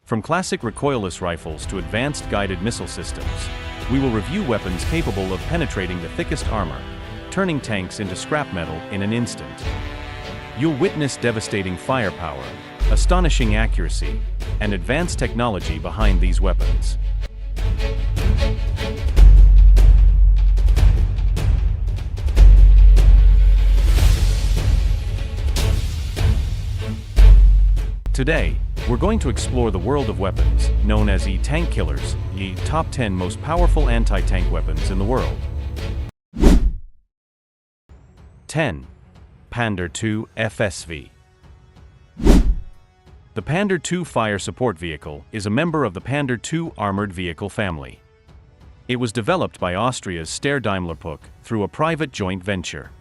From classic recoilless rifles to advanced guided missile systems, we will review weapons capable of penetrating the thickest armor, turning tanks into scrap metal in an instant. You'll witness devastating firepower, astonishing accuracy, and advanced technology behind these weapons. Today, we're going to explore the world of weapons, known as tank killers, the top 10 most powerful anti-tank weapons in the world. 10. Pandur II FSV. The Pandur II Fire Support Vehicle is a member of the Pandur II armored vehicle family. It was developed by Austria's Steyr-Daimler-Puch through a private joint venture.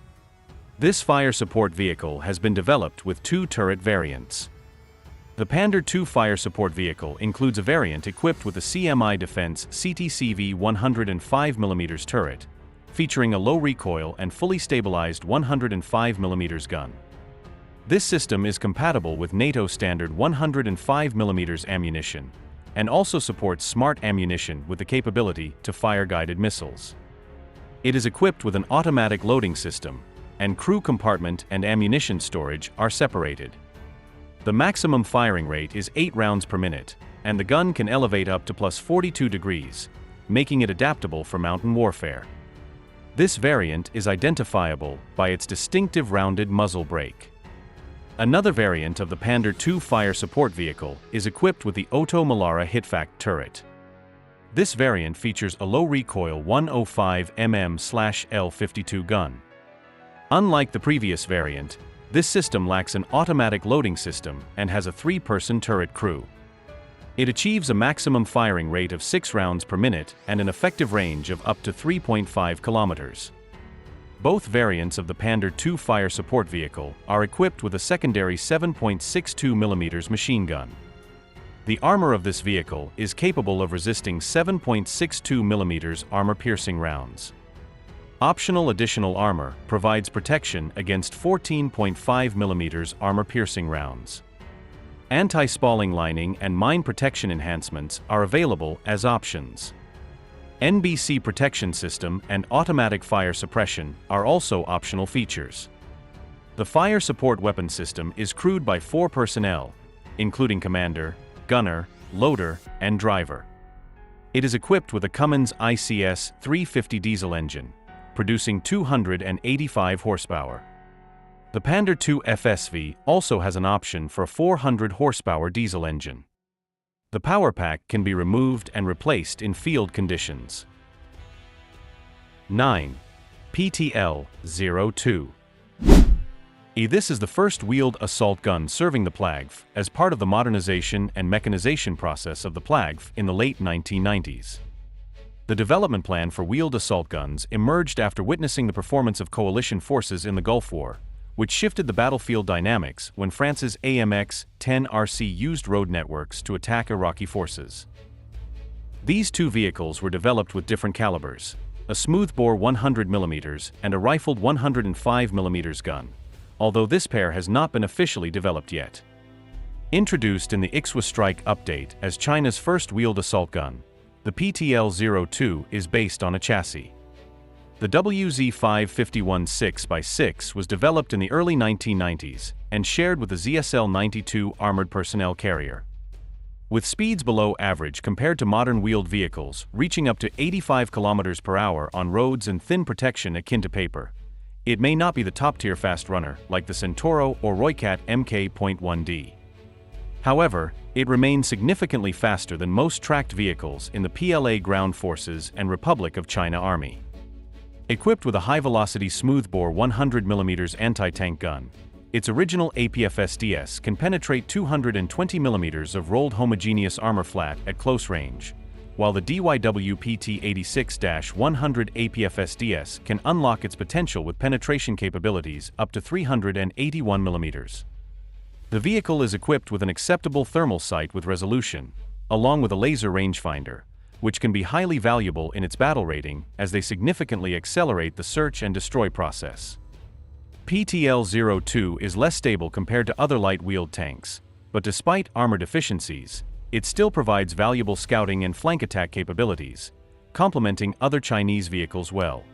This fire support vehicle has been developed with two turret variants. The Pandur II Fire Support Vehicle includes a variant equipped with a CMI Defense CTCV 105mm turret, featuring a low recoil and fully stabilized 105mm gun. This system is compatible with NATO standard 105mm ammunition, and also supports smart ammunition with the capability to fire guided missiles. It is equipped with an automatic loading system, and crew compartment and ammunition storage are separated. The maximum firing rate is 8 rounds per minute, and the gun can elevate up to plus 42 degrees, making it adaptable for mountain warfare. This variant is identifiable by its distinctive rounded muzzle brake. Another variant of the Pandur II Fire Support Vehicle is equipped with the Otto Melara Hitfact turret. This variant features a low-recoil 105 mm/L52 gun. Unlike the previous variant, this system lacks an automatic loading system and has a 3-person turret crew. It achieves a maximum firing rate of 6 rounds per minute and an effective range of up to 3.5 kilometers. Both variants of the Pandur II Fire Support Vehicle are equipped with a secondary 7.62mm machine gun. The armor of this vehicle is capable of resisting 7.62mm armor-piercing rounds. Optional additional armor provides protection against 14.5mm armor-piercing rounds. Anti-spalling lining and mine protection enhancements are available as options. NBC protection system and automatic fire suppression are also optional features. The fire support weapon system is crewed by 4 personnel, including commander, gunner, loader, and driver. It is equipped with a Cummins ICS 350 diesel engine, producing 285 horsepower. The Pandur II FSV also has an option for a 400 horsepower diesel engine. The power pack can be removed and replaced in field conditions. 9. PTL-02. This is the first wheeled assault gun serving the PLAGF as part of the modernization and mechanization process of the PLAGF in the late 1990s. The development plan for wheeled assault guns emerged after witnessing the performance of coalition forces in the Gulf War, which shifted the battlefield dynamics when France's AMX-10 used road networks to attack Iraqi forces. These two vehicles were developed with different calibers, a smoothbore 100mm and a rifled 105mm gun, although this pair has not been officially developed yet. Introduced in the Ixwa Strike update as China's first wheeled assault gun, the PTL-02 is based on a chassis. The WZ-551 6x6 was developed in the early 1990s and shared with the ZSL-92 armored personnel carrier. With speeds below average compared to modern wheeled vehicles reaching up to 85 km per hour on roads and thin protection akin to paper, it may not be the top-tier fast runner like the Centauro or Roycat Mk.1D. However, it remains significantly faster than most tracked vehicles in the PLA Ground Forces and Republic of China Army. Equipped with a high-velocity smoothbore 100mm anti-tank gun, its original APFSDS can penetrate 220mm of rolled homogeneous armor flat at close range, while the DYW-PT86-100 APFSDS can unlock its potential with penetration capabilities up to 381mm. The vehicle is equipped with an acceptable thermal sight with resolution, along with a laser rangefinder, which can be highly valuable in its battle rating as they significantly accelerate the search and destroy process. PTL-02 is less stable compared to other light-wheeled tanks, but despite armor deficiencies, it still provides valuable scouting and flank attack capabilities, complementing other Chinese vehicles well.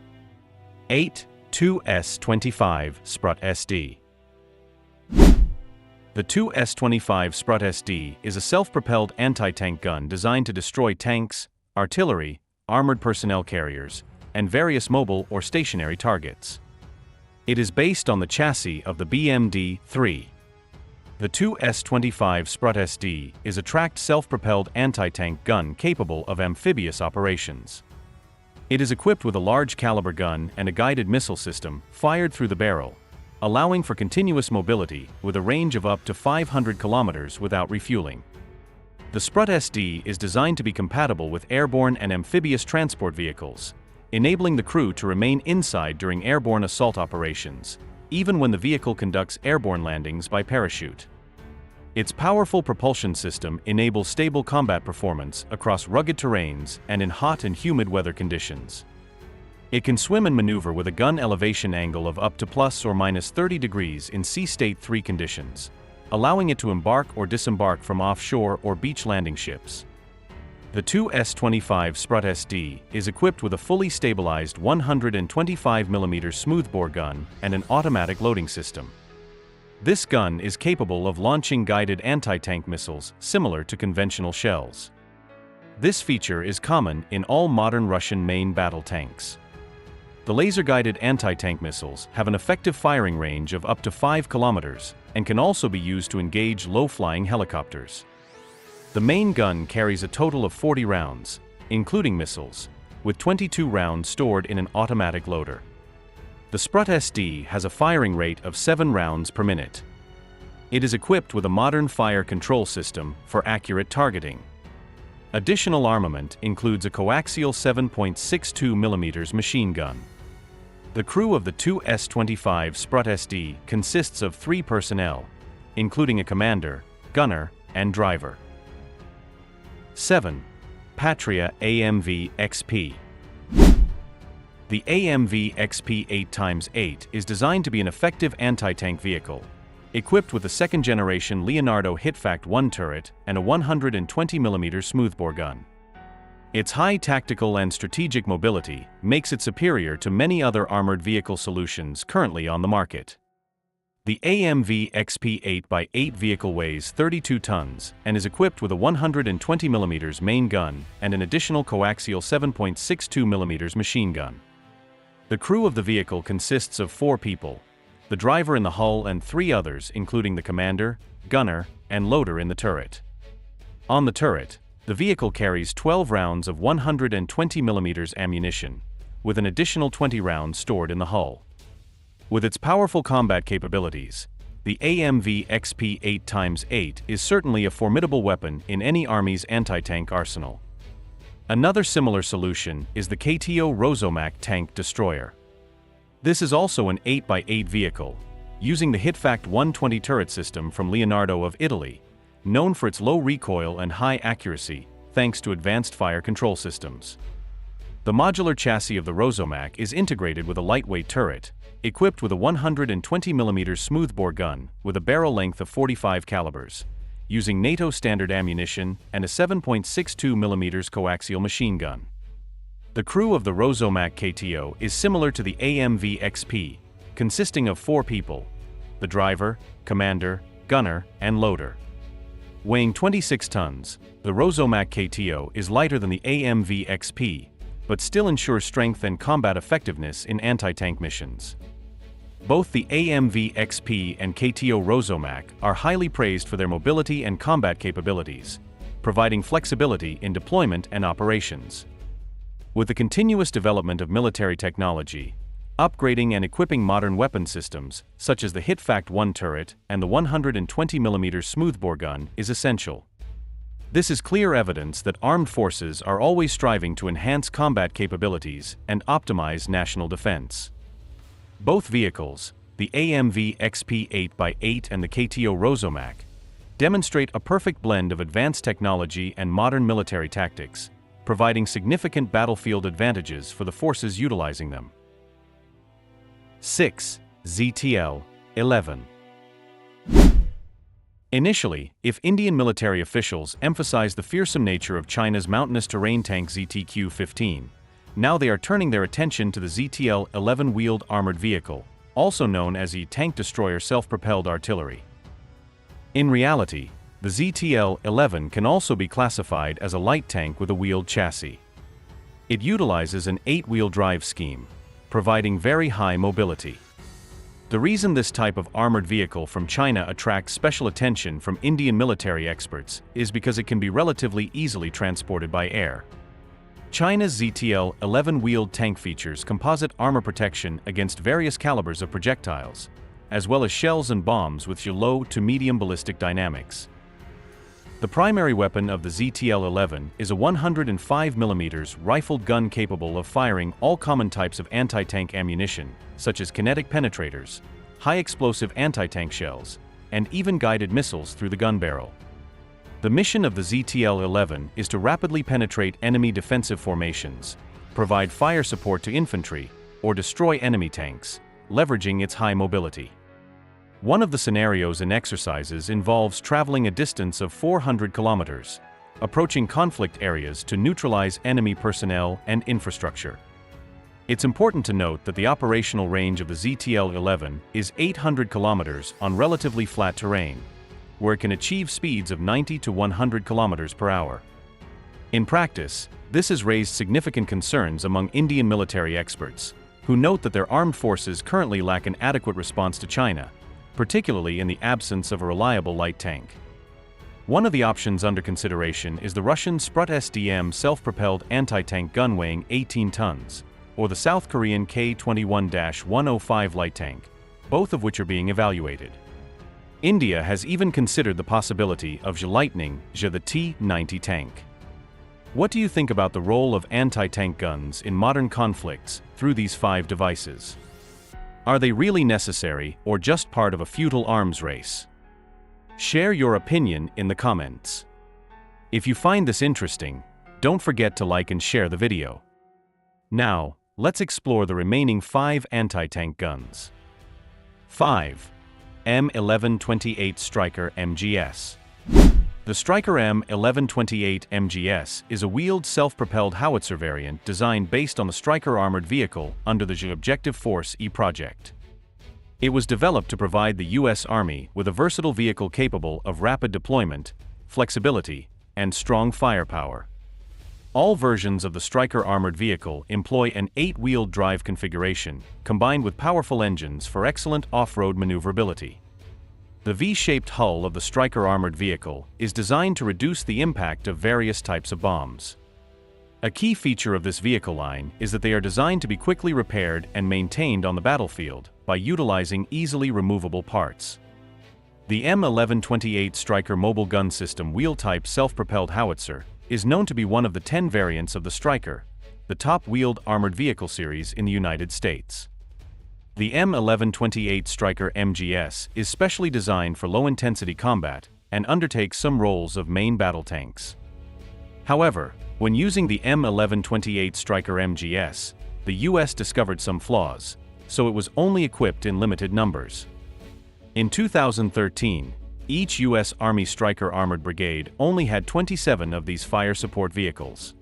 8. 2S-25 Sprut-SD. The 2S-25 Sprut-SD is a self-propelled anti-tank gun designed to destroy tanks, artillery, armored personnel carriers, and various mobile or stationary targets. It is based on the chassis of the BMD-3. The 2S-25 Sprut-SD is a tracked self-propelled anti-tank gun capable of amphibious operations. It is equipped with a large caliber gun and a guided missile system fired through the barrel, allowing for continuous mobility with a range of up to 500 kilometers without refueling. The Sprut-SD is designed to be compatible with airborne and amphibious transport vehicles, enabling the crew to remain inside during airborne assault operations, even when the vehicle conducts airborne landings by parachute. Its powerful propulsion system enables stable combat performance across rugged terrains and in hot and humid weather conditions. It can swim and maneuver with a gun elevation angle of up to plus or minus 30 degrees in Sea State 3 conditions, allowing it to embark or disembark from offshore or beach landing ships. The 2S-25 Sprut-SD is equipped with a fully stabilized 125mm smoothbore gun and an automatic loading system. This gun is capable of launching guided anti-tank missiles similar to conventional shells. This feature is common in all modern Russian main battle tanks. The laser-guided anti-tank missiles have an effective firing range of up to 5 kilometers and can also be used to engage low-flying helicopters. The main gun carries a total of 40 rounds, including missiles, with 22 rounds stored in an automatic loader. The Sprut-SD has a firing rate of 7 rounds per minute. It is equipped with a modern fire control system for accurate targeting. Additional armament includes a coaxial 7.62mm machine gun. The crew of the 2S-25 Sprut-SD consists of 3 personnel, including a commander, gunner, and driver. 7. Patria AMV XP. The AMV XP 8x8 is designed to be an effective anti-tank vehicle, equipped with a second-generation Leonardo HITFACT-1 turret and a 120mm smoothbore gun. Its high tactical and strategic mobility makes it superior to many other armored vehicle solutions currently on the market. The AMV XP 8x8 vehicle weighs 32 tons and is equipped with a 120mm main gun and an additional coaxial 7.62mm machine gun. The crew of the vehicle consists of 4 people, the driver in the hull and 3 others including the commander, gunner, and loader in the turret. On the turret, the vehicle carries 12 rounds of 120mm ammunition, with an additional 20 rounds stored in the hull. With its powerful combat capabilities, the AMV XP 8x8 is certainly a formidable weapon in any army's anti-tank arsenal. Another similar solution is the KTO Rosomak tank destroyer. This is also an 8x8 vehicle, using the HITFACT 120 turret system from Leonardo of Italy, known for its low recoil and high accuracy thanks to advanced fire control systems. The modular chassis of the Rosomak is integrated with a lightweight turret, equipped with a 120mm smoothbore gun with a barrel length of 45 calibers, using NATO standard ammunition and a 7.62mm coaxial machine gun. The crew of the Rosomak KTO is similar to the AMV XP, consisting of 4 people: the driver, commander, gunner, and loader. Weighing 26 tons, the Rosomak KTO is lighter than the AMV XP, but still ensures strength and combat effectiveness in anti-tank missions. Both the AMV XP and KTO Rosomak are highly praised for their mobility and combat capabilities, providing flexibility in deployment and operations. With the continuous development of military technology, upgrading and equipping modern weapon systems, such as the HITFACT-1 turret and the 120mm smoothbore gun, is essential. This is clear evidence that armed forces are always striving to enhance combat capabilities and optimize national defense. Both vehicles, the AMV XP 8x8 and the KTO Rosomak, demonstrate a perfect blend of advanced technology and modern military tactics, providing significant battlefield advantages for the forces utilizing them. 6. ZTL-11. Initially, if Indian military officials emphasized the fearsome nature of China's mountainous terrain tank ZTQ-15, now they are turning their attention to the ZTL-11 wheeled armored vehicle, also known as a tank destroyer self-propelled artillery. In reality, the ZTL-11 can also be classified as a light tank with a wheeled chassis. It utilizes an 8-wheel drive scheme, providing very high mobility. The reason this type of armored vehicle from China attracts special attention from Indian military experts is because it can be relatively easily transported by air. China's ZTL-11 wheeled tank features composite armor protection against various calibers of projectiles, as well as shells and bombs with low to medium ballistic dynamics. The primary weapon of the ZTL-11 is a 105mm rifled gun capable of firing all common types of anti-tank ammunition, such as kinetic penetrators, high-explosive anti-tank shells, and even guided missiles through the gun barrel. The mission of the ZTL-11 is to rapidly penetrate enemy defensive formations, provide fire support to infantry, or destroy enemy tanks, leveraging its high mobility. One of the scenarios and exercises involves traveling a distance of 400 kilometers, approaching conflict areas to neutralize enemy personnel and infrastructure. It's important to note that the operational range of the ZTL-11 is 800 kilometers on relatively flat terrain, where it can achieve speeds of 90 to 100 kilometers per hour. In practice, this has raised significant concerns among Indian military experts, who note that their armed forces currently lack an adequate response to China, particularly in the absence of a reliable light tank. One of the options under consideration is the Russian Sprut-SD self-propelled anti-tank gun weighing 18 tons, or the South Korean K-21-105 light tank, both of which are being evaluated. India has even considered the possibility of Lightning the T-90 tank. What do you think about the role of anti-tank guns in modern conflicts through these 5 devices? Are they really necessary or just part of a futile arms race? Share your opinion in the comments. If you find this interesting, don't forget to like and share the video. Now, let's explore the remaining 5 anti-tank guns. 5. M1128 Stryker MGS. The Stryker M1128 MGS is a wheeled self-propelled howitzer variant designed based on the Stryker armored vehicle under the Objective Force E project. It was developed to provide the U.S. Army with a versatile vehicle capable of rapid deployment, flexibility, and strong firepower. All versions of the Stryker armored vehicle employ an 8-wheeled drive configuration, combined with powerful engines for excellent off-road maneuverability. The V-shaped hull of the Stryker armored vehicle is designed to reduce the impact of various types of bombs. A key feature of this vehicle line is that they are designed to be quickly repaired and maintained on the battlefield by utilizing easily removable parts. The M1128 Stryker mobile gun system wheel-type self-propelled howitzer is known to be one of the 10 variants of the Stryker, the top-wheeled armored vehicle series in the United States. The M1128 Stryker MGS is specially designed for low-intensity combat and undertakes some roles of main battle tanks. However, when using the M1128 Stryker MGS, the US discovered some flaws, so it was only equipped in limited numbers. In 2013, each U.S. Army Stryker armored brigade only had 27 of these fire support vehicles.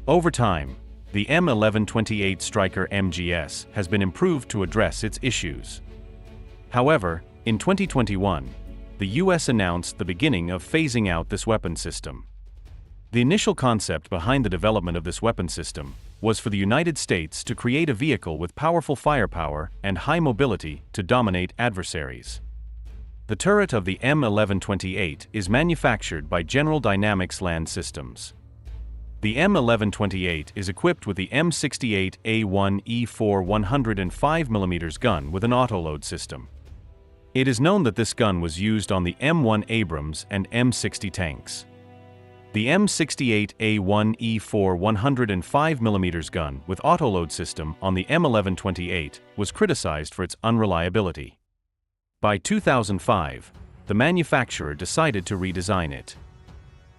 Over time, the M1128 Stryker MGS has been improved to address its issues. However, in 2021, the U.S. announced the beginning of phasing out this weapon system. The initial concept behind the development of this weapon system was for the United States to create a vehicle with powerful firepower and high mobility to dominate adversaries. The turret of the M1128 is manufactured by General Dynamics Land Systems. The M1128 is equipped with the M68A1E4 105mm gun with an autoload system. It is known that this gun was used on the M1 Abrams and M60 tanks. The M68A1E4 105mm gun with autoload system on the M1128 was criticized for its unreliability. By 2005, the manufacturer decided to redesign it.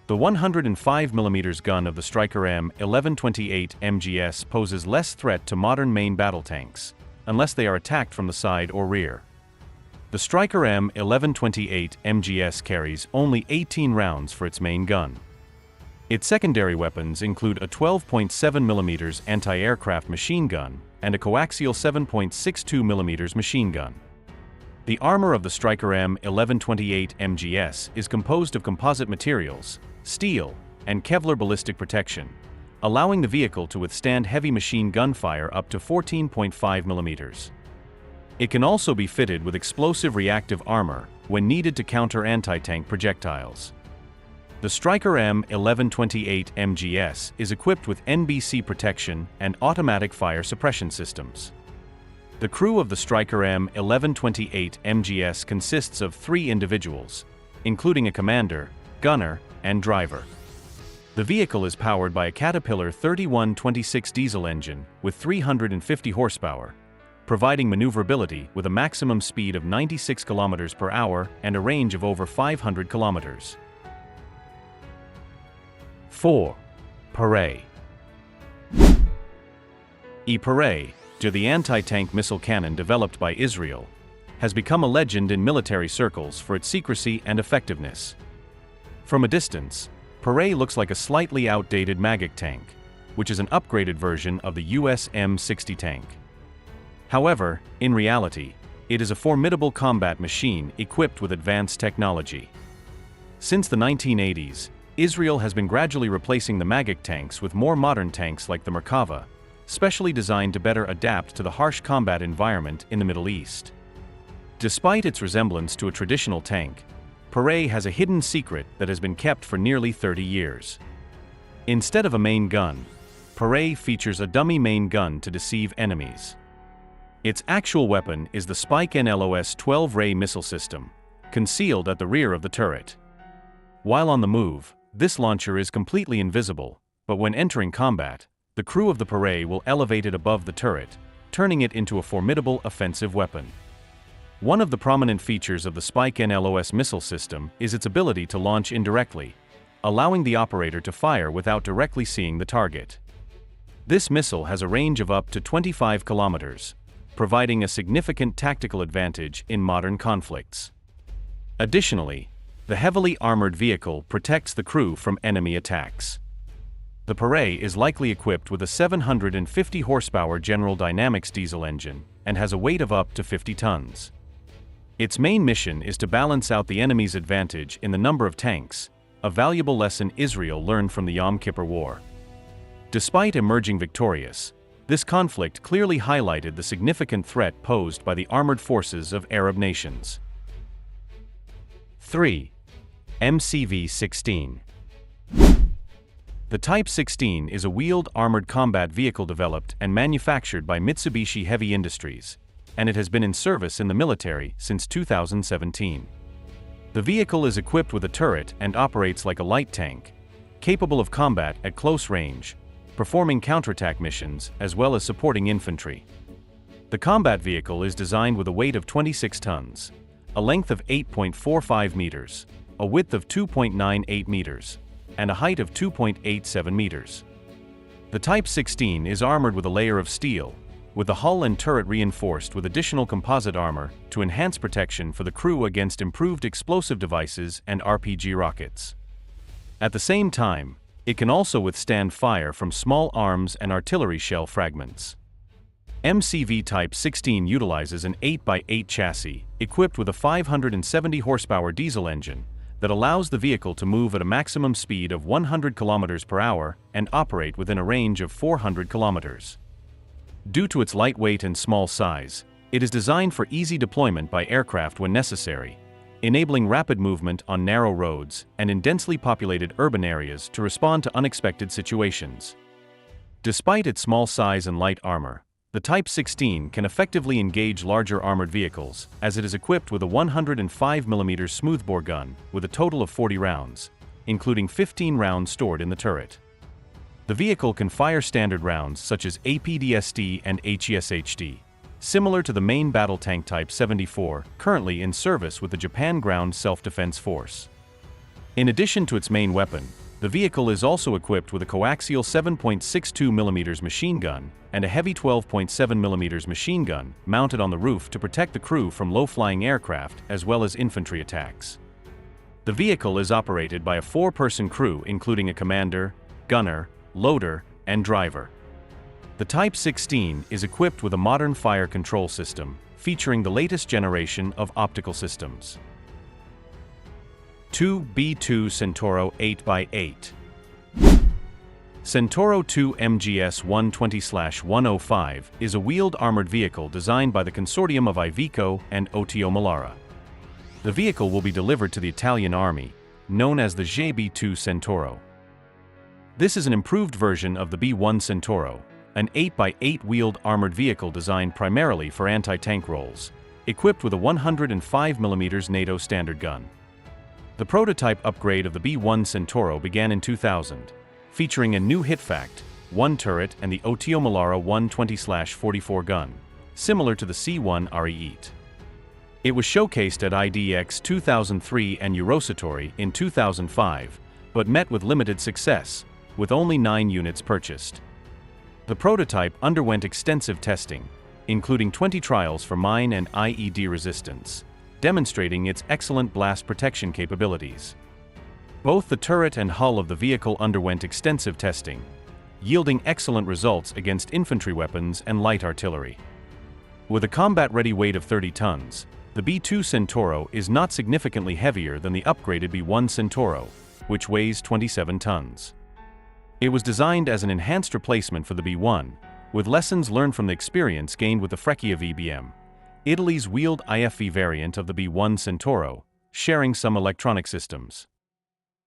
The 105mm gun of the Stryker M1128 MGS poses less threat to modern main battle tanks, unless they are attacked from the side or rear. The Stryker M1128 MGS carries only 18 rounds for its main gun. Its secondary weapons include a 12.7mm anti-aircraft machine gun and a coaxial 7.62mm machine gun. The armor of the Stryker M1128 MGS is composed of composite materials, steel, and Kevlar ballistic protection, allowing the vehicle to withstand heavy machine gun fire up to 14.5mm. It can also be fitted with explosive reactive armor when needed to counter anti-tank projectiles. The Stryker M1128 MGS is equipped with NBC protection and automatic fire suppression systems. The crew of the Stryker M1128 MGS consists of 3 individuals, including a commander, gunner, and driver. The vehicle is powered by a Caterpillar 3126 diesel engine with 350 horsepower, providing maneuverability with a maximum speed of 96 km per hour and a range of over 500 km. 4. Pereh. Pereh, the anti-tank missile cannon developed by Israel, has become a legend in military circles for its secrecy and effectiveness. From a distance, Pereh looks like a slightly outdated Mavic tank, which is an upgraded version of the US M60 tank. However, in reality, it is a formidable combat machine equipped with advanced technology. Since the 1980s, Israel has been gradually replacing the Mavic tanks with more modern tanks like the Merkava, specially designed to better adapt to the harsh combat environment in the Middle East. Despite its resemblance to a traditional tank, Pereh has a hidden secret that has been kept for nearly 30 years. Instead of a main gun, Pereh features a dummy main gun to deceive enemies. Its actual weapon is the Spike NLOS 12-ray missile system, concealed at the rear of the turret. While on the move, this launcher is completely invisible, but when entering combat, the crew of the Pereh will elevate it above the turret, turning it into a formidable offensive weapon. One of the prominent features of the Spike NLOS missile system is its ability to launch indirectly, allowing the operator to fire without directly seeing the target. This missile has a range of up to 25 kilometers, providing a significant tactical advantage in modern conflicts. Additionally, the heavily armored vehicle protects the crew from enemy attacks. The Pereh is likely equipped with a 750 horsepower General Dynamics diesel engine and has a weight of up to 50 tons. Its main mission is to balance out the enemy's advantage in the number of tanks, a valuable lesson Israel learned from the Yom Kippur War. Despite emerging victorious, this conflict clearly highlighted the significant threat posed by the armored forces of Arab nations. 3. MCV-16. The Type 16 is a wheeled armored combat vehicle developed and manufactured by Mitsubishi Heavy Industries, and it has been in service in the military since 2017. The vehicle is equipped with a turret and operates like a light tank, capable of combat at close range, performing counterattack missions as well as supporting infantry. The combat vehicle is designed with a weight of 26 tons, a length of 8.45 meters, a width of 2.98 meters, and a height of 2.87 meters. The Type 16 is armored with a layer of steel, with the hull and turret reinforced with additional composite armor to enhance protection for the crew against improved explosive devices and RPG rockets. At the same time, it can also withstand fire from small arms and artillery shell fragments. MCV Type 16 utilizes an 8x8 chassis equipped with a 570 horsepower diesel engine that allows the vehicle to move at a maximum speed of 100 km per hour and operate within a range of 400 km. Due to its lightweight and small size, it is designed for easy deployment by aircraft when necessary, enabling rapid movement on narrow roads and in densely populated urban areas to respond to unexpected situations. Despite its small size and light armor, the Type 16 can effectively engage larger armored vehicles, as it is equipped with a 105mm smoothbore gun with a total of 40 rounds, including 15 rounds stored in the turret. The vehicle can fire standard rounds such as APDSD and HESHD, similar to the main battle tank Type 74, currently in service with the Japan Ground Self-Defense Force. In addition to its main weapon, The vehicle is also equipped with a coaxial 7.62mm machine gun and a heavy 12.7mm machine gun mounted on the roof to protect the crew from low-flying aircraft as well as infantry attacks. The vehicle is operated by a 4-person crew including a commander, gunner, loader, and driver. The Type 16 is equipped with a modern fire control system, featuring the latest generation of optical systems. 2B2 Centauro 8x8. Centauro II MGS 120/105 is a wheeled armored vehicle designed by the consortium of Iveco and Oto Melara. The vehicle will be delivered to the Italian Army, known as the JB2 Centauro. This is an improved version of the B1 Centauro, an 8x8 wheeled armored vehicle designed primarily for anti-tank roles, equipped with a 105mm NATO standard gun. The prototype upgrade of the B1 Centauro began in 2000, featuring a new hitfact, 1 turret and the Oto Melara 120/44 gun, similar to the C1 RE8. It was showcased at IDX 2003 and Eurosatory in 2005, but met with limited success, with only 9 units purchased. The prototype underwent extensive testing, including 20 trials for mine and IED resistance, demonstrating its excellent blast protection capabilities. Both the turret and hull of the vehicle underwent extensive testing, yielding excellent results against infantry weapons and light artillery. With a combat-ready weight of 30 tons, the B2 Centauro is not significantly heavier than the upgraded B1 Centauro, which weighs 27 tons. It was designed as an enhanced replacement for the B1, with lessons learned from the experience gained with the Freccia VBM, Italy's wheeled IFV variant of the B1 Centauro, sharing some electronic systems.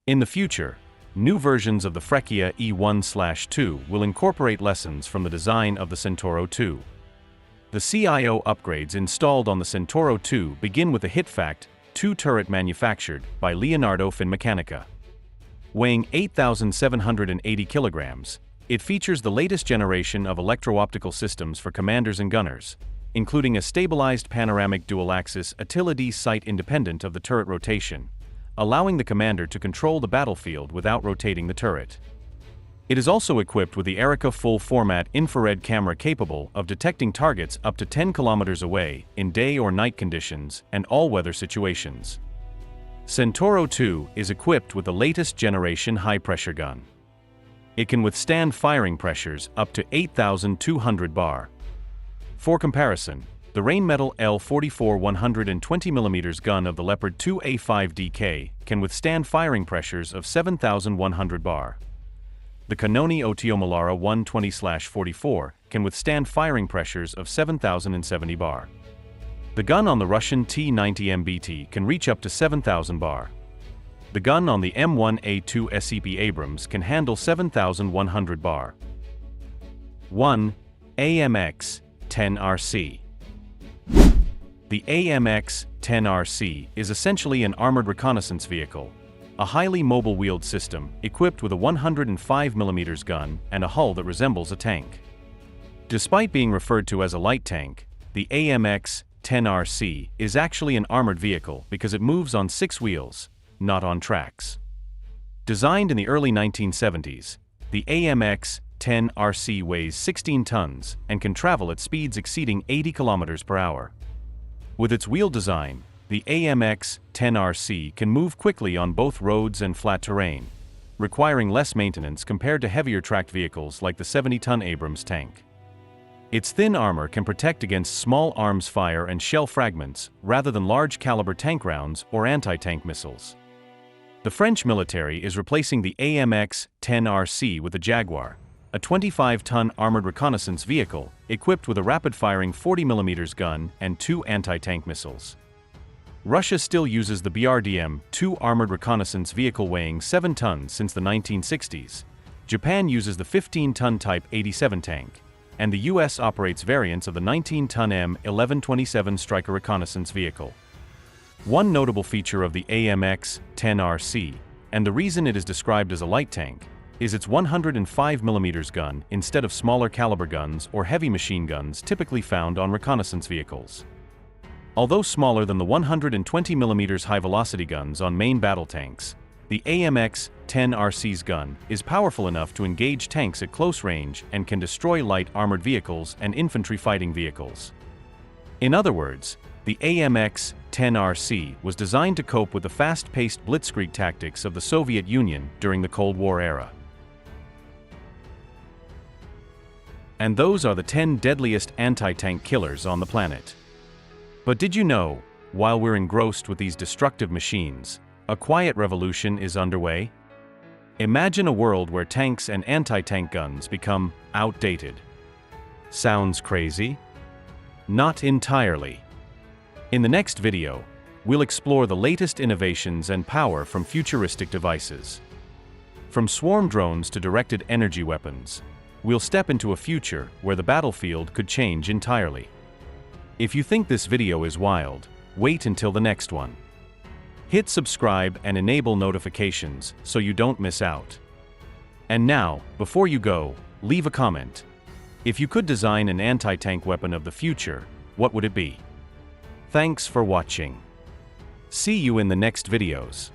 In the future, new versions of the Freccia E1/2 will incorporate lessons from the design of the Centauro II. The CIO upgrades installed on the Centauro II begin with the hitfact 2 turret manufactured by Leonardo Finmeccanica. Weighing 8,780 kilograms, it features the latest generation of electro-optical systems for commanders and gunners, including a stabilized panoramic dual-axis Attila-D sight independent of the turret rotation, allowing the commander to control the battlefield without rotating the turret. It is also equipped with the Erica full-format infrared camera capable of detecting targets up to 10 kilometers away in day or night conditions and all-weather situations. Centauro II is equipped with the latest generation high-pressure gun. It can withstand firing pressures up to 8,200 bar. For comparison, the Rheinmetall L44 120mm gun of the Leopard 2A5DK can withstand firing pressures of 7,100 bar. The Canoni Oto Melara 120/44 can withstand firing pressures of 7,070 bar. The gun on the Russian T-90 MBT can reach up to 7,000 bar. The gun on the M1128 SCP Abrams can handle 7,100 bar. 1. AMX-10RC. The AMX-10RC is essentially an armored reconnaissance vehicle, a highly mobile wheeled system equipped with a 105mm gun and a hull that resembles a tank. Despite being referred to as a light tank, the AMX-10RC is actually an armored vehicle because it moves on 6 wheels, not on tracks. Designed in the early 1970s, the AMX-10RC weighs 16 tons and can travel at speeds exceeding 80 km per hour. With its wheel design, the AMX-10RC can move quickly on both roads and flat terrain, requiring less maintenance compared to heavier tracked vehicles like the 70-ton Abrams tank. Its thin armor can protect against small arms fire and shell fragments rather than large-caliber tank rounds or anti-tank missiles. The French military is replacing the AMX-10RC with the Jaguar, a 25-ton armored reconnaissance vehicle equipped with a rapid-firing 40mm gun and 2 anti-tank missiles. Russia still uses the BRDM-2 armored reconnaissance vehicle weighing 7 tons since the 1960s. Japan uses the 15-ton Type 87 tank, and the US operates variants of the 19-ton M1128 Stryker reconnaissance vehicle. One notable feature of the AMX-10RC, and the reason it is described as a light tank, is its 105mm gun instead of smaller caliber guns or heavy machine guns typically found on reconnaissance vehicles. Although smaller than the 120mm high-velocity guns on main battle tanks, The AMX-10RC's gun is powerful enough to engage tanks at close range and can destroy light armored vehicles and infantry fighting vehicles. In other words, the AMX-10RC was designed to cope with the fast-paced blitzkrieg tactics of the Soviet Union during the Cold War era. And those are the 10 deadliest anti-tank killers on the planet. But did you know, while we're engrossed with these destructive machines, a quiet revolution is underway? Imagine a world where tanks and anti-tank guns become outdated. Sounds crazy? Not entirely. In the next video, we'll explore the latest innovations and power from futuristic devices. From swarm drones to directed energy weapons, we'll step into a future where the battlefield could change entirely. If you think this video is wild, wait until the next one. Hit subscribe and enable notifications so you don't miss out. And now, before you go, leave a comment. If you could design an anti-tank weapon of the future, what would it be? Thanks for watching. See you in the next videos.